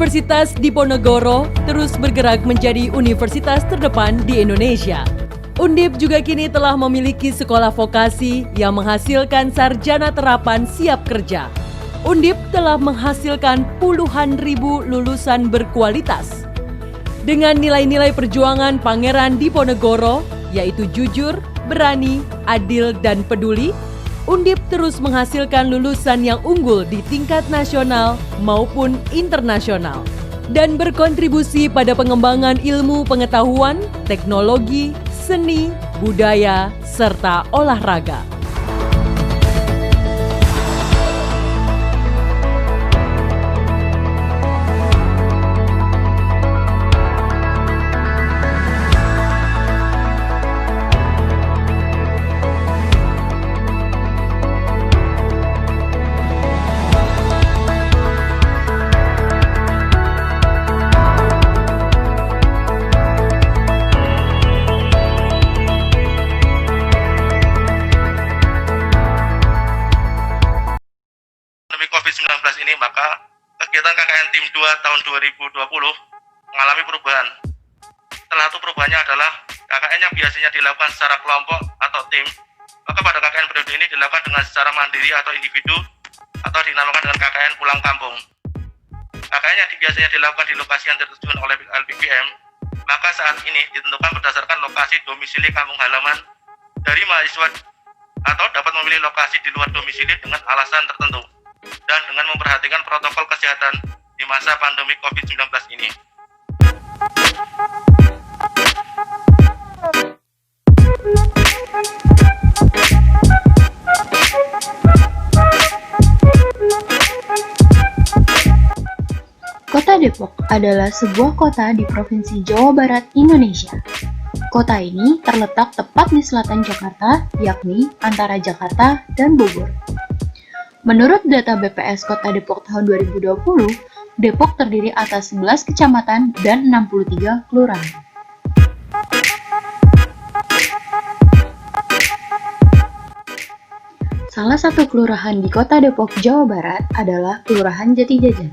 Universitas Diponegoro terus bergerak menjadi universitas terdepan di Indonesia. Undip juga kini telah memiliki sekolah vokasi yang menghasilkan sarjana terapan siap kerja. Undip telah menghasilkan puluhan ribu lulusan berkualitas. Dengan nilai-nilai perjuangan Pangeran Diponegoro, yaitu jujur, berani, adil, dan peduli, Undip terus menghasilkan lulusan yang unggul di tingkat nasional maupun internasional dan berkontribusi pada pengembangan ilmu pengetahuan, teknologi, seni, budaya, serta olahraga. COVID-19 ini, maka kegiatan KKN Tim 2 tahun 2020 mengalami perubahan. Salah satu perubahannya adalah KKN yang biasanya dilakukan secara kelompok atau tim, maka pada KKN periode ini dilakukan dengan secara mandiri atau individu atau dinamakan dengan KKN pulang kampung. KKN yang biasanya dilakukan di lokasi yang ditentukan oleh LPPM, maka saat ini ditentukan berdasarkan lokasi domisili kampung halaman dari mahasiswa atau dapat memilih lokasi di luar domisili dengan alasan tertentu dan dengan memperhatikan protokol kesehatan di masa pandemi COVID-19 ini. Kota Depok adalah sebuah kota di Provinsi Jawa Barat, Indonesia. Kota ini terletak tepat di selatan Jakarta, yakni antara Jakarta dan Bogor. Menurut data BPS Kota Depok tahun 2020, Depok terdiri atas 11 kecamatan dan 63 kelurahan. Salah satu kelurahan di Kota Depok, Jawa Barat adalah Kelurahan Jatijajar.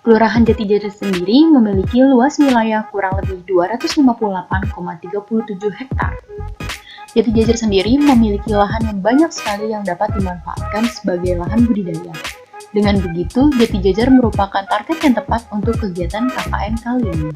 Kelurahan Jatijajar sendiri memiliki luas wilayah kurang lebih 258,37 hektar. Jatijajar sendiri memiliki lahan yang banyak sekali yang dapat dimanfaatkan sebagai lahan budidaya. Dengan begitu, Jatijajar merupakan target yang tepat untuk kegiatan KKN kali ini.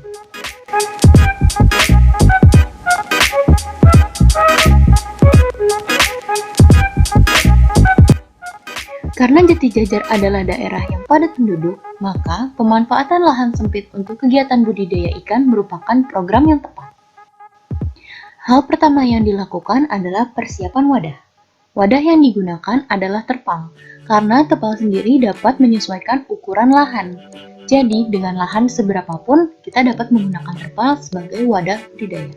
Karena Jatijajar adalah daerah yang padat penduduk, maka pemanfaatan lahan sempit untuk kegiatan budidaya ikan merupakan program yang tepat. Hal pertama yang dilakukan adalah persiapan wadah. Wadah yang digunakan adalah terpal, karena terpal sendiri dapat menyesuaikan ukuran lahan. Jadi, dengan lahan seberapapun, kita dapat menggunakan terpal sebagai wadah budidaya.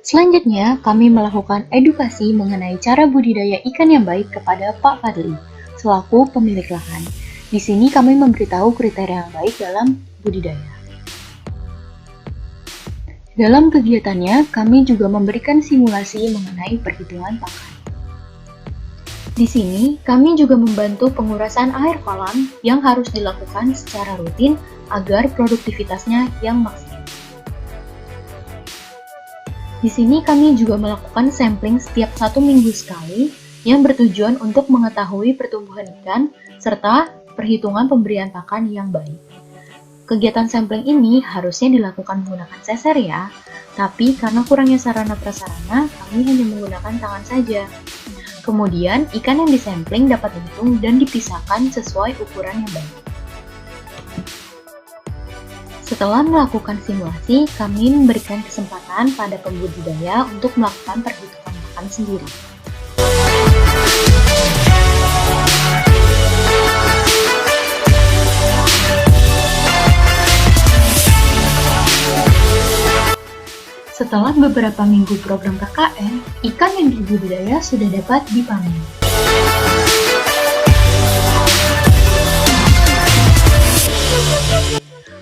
Selanjutnya, kami melakukan edukasi mengenai cara budidaya ikan yang baik kepada Pak Fadli, selaku pemilik lahan. Di sini kami memberitahu kriteria yang baik dalam budidaya. Dalam kegiatannya, kami juga memberikan simulasi mengenai perhitungan pakan. Di sini, kami juga membantu pengurasan air kolam yang harus dilakukan secara rutin agar produktivitasnya yang maksimal. Di sini kami juga melakukan sampling setiap 1 minggu sekali yang bertujuan untuk mengetahui pertumbuhan ikan serta perhitungan pemberian pakan yang baik. Kegiatan sampling ini harusnya dilakukan menggunakan seser ya, tapi karena kurangnya sarana prasarana, kami hanya menggunakan tangan saja. Kemudian, ikan yang disampling dapat dihitung dan dipisahkan sesuai ukuran yang baik. Setelah melakukan simulasi, kami memberikan kesempatan pada pembudidaya untuk melakukan perhitungan pakan sendiri. Setelah beberapa minggu program KKN, ikan yang dibudidaya sudah dapat dipanen.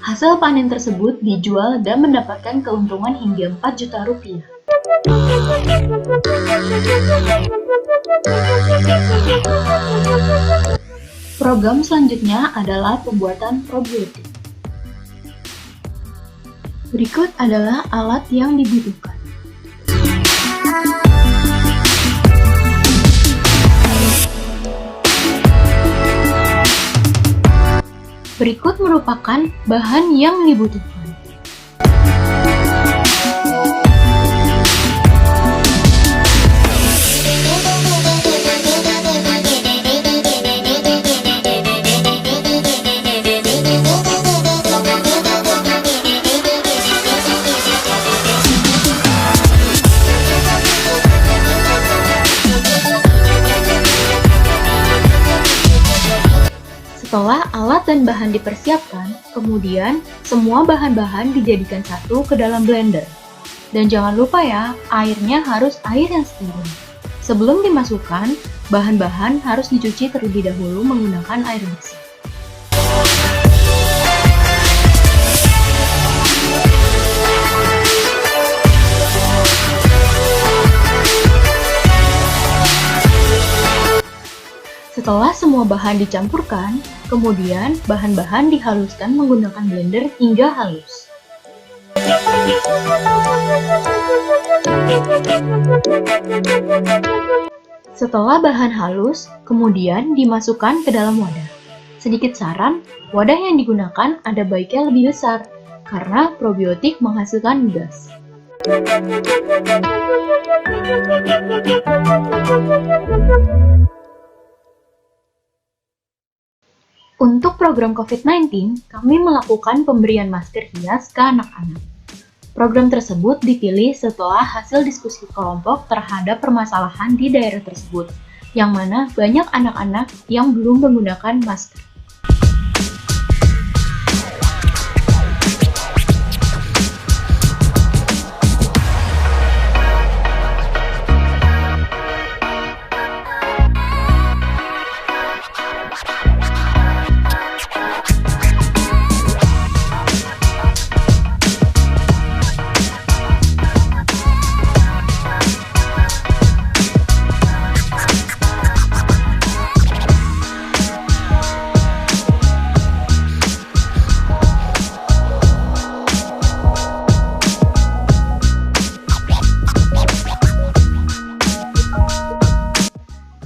Hasil panen tersebut dijual dan mendapatkan keuntungan hingga 4 juta rupiah. Program selanjutnya adalah pembuatan probiotik. Berikut adalah alat yang dibutuhkan. Berikut merupakan bahan yang dibutuhkan. Setelah alat dan bahan dipersiapkan, kemudian semua bahan-bahan dijadikan satu ke dalam blender. Dan jangan lupa ya, airnya harus air yang steril. Sebelum dimasukkan, bahan-bahan harus dicuci terlebih dahulu menggunakan air bersih. Setelah semua bahan dicampurkan, kemudian bahan-bahan dihaluskan menggunakan blender hingga halus. Setelah bahan halus, kemudian dimasukkan ke dalam wadah. Sedikit saran, wadah yang digunakan ada baiknya lebih besar, karena probiotik menghasilkan gas. Untuk program COVID-19, kami melakukan pemberian masker hias ke anak-anak. Program tersebut dipilih setelah hasil diskusi kelompok terhadap permasalahan di daerah tersebut, yang mana banyak anak-anak yang belum menggunakan masker.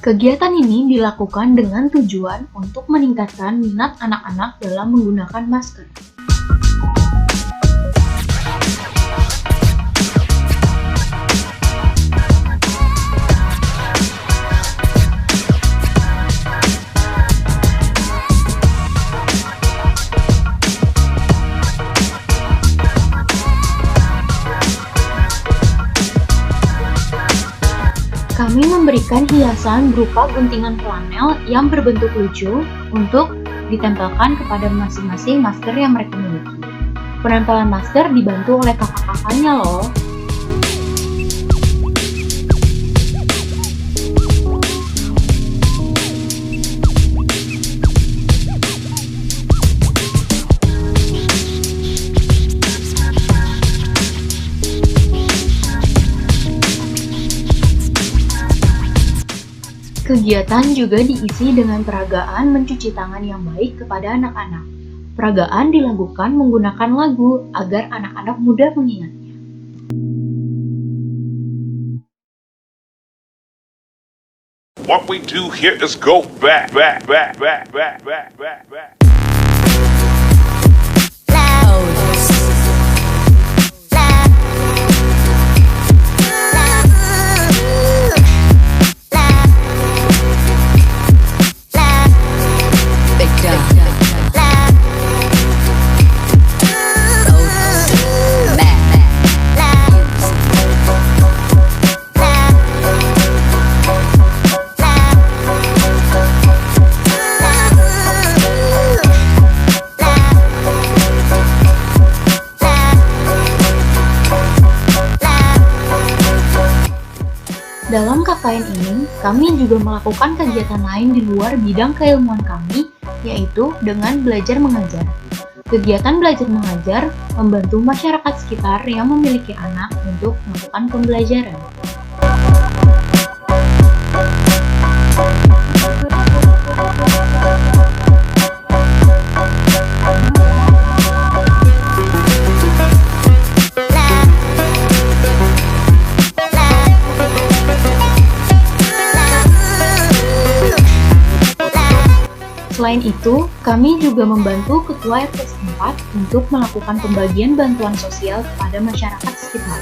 Kegiatan ini dilakukan dengan tujuan untuk meningkatkan minat anak-anak dalam menggunakan masker. Kami memberikan hiasan berupa guntingan flanel yang berbentuk lucu untuk ditempelkan kepada masing-masing masker yang mereka miliki. Penempelan masker dibantu oleh kakak-kakaknya loh. Kegiatan juga diisi dengan peragaan mencuci tangan yang baik kepada anak-anak. Peragaan dilakukan menggunakan lagu agar anak-anak mudah mengingatnya. What we do here is go back. Dalam KKN ini, kami juga melakukan kegiatan lain di luar bidang keilmuan kami, yaitu dengan belajar mengajar. Kegiatan belajar mengajar membantu masyarakat sekitar yang memiliki anak untuk melakukan pembelajaran. Selain itu, kami juga membantu Ketua RT setempat untuk melakukan pembagian bantuan sosial kepada masyarakat sekitar.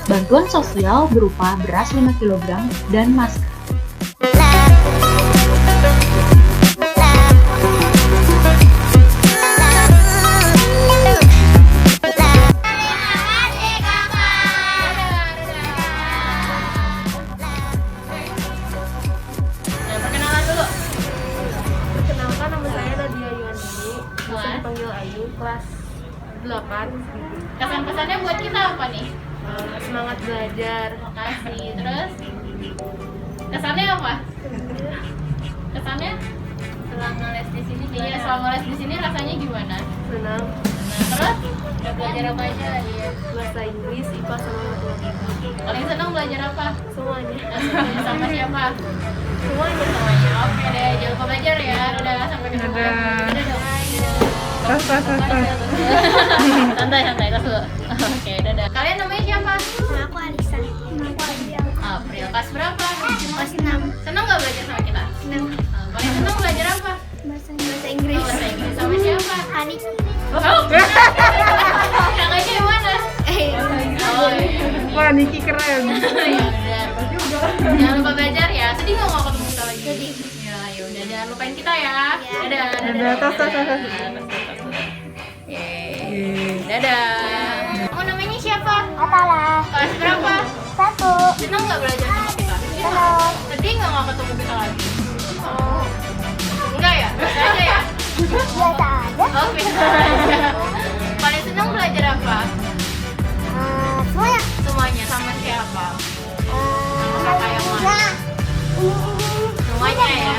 Bantuan sosial berupa beras 5 kg dan masker. Perkenalkan, nama saya Nadia Yuandini, bisa dipanggil Ayu, kelas 8. Kesan-pesannya buat kita apa nih? Semangat belajar. Makasih. Terus kesannya apa? Kesannya Selama les di sini iya selama les di sini rasanya gimana? senang. Nah, terus udah belajar apa aja? Iya. Bahasa Inggris, IPA sama matematika. Paling senang belajar apa? Semuanya. Sama siapa? Semuanya. Semuanya. Oke deh, jangan lupa belajar ya. Dadah, sampai ketemu. Dadah dong. Santai, tas dulu. Oke, dadah. Kalian namanya siapa? Aku Alisa. Aku Adria. April. Kelas berapa? Kelas 6. Senang nggak belajar sama kita? Senang. Paling senang belajar apa? Bahasa Inggris. Oh, bahasa Inggris. Sama siapa? Hani. Oh, kakaknya yang mana? Oh, iya. Wah, Niki keren. Ya udah. Jangan lupa belajar ya. Sedih nggak mau ketemu kita lagi? Sedih. Ya udah, jangan lupain kita ya. Dadah. Dadah, tos. Yeay. Dadah. Kamu namanya siapa? Atala. Kelas berapa? 1. Senang nggak belajar sama kita? Senang. Sedih nggak ketemu kita lagi? Enggak ya? Biasa aja ya? Biasa aja. Oh, biasa aja. Paling senang belajar apa? Semuanya. Semuanya. Sama siapa? Sama kakak yang mana? Ini. Semuanya ya?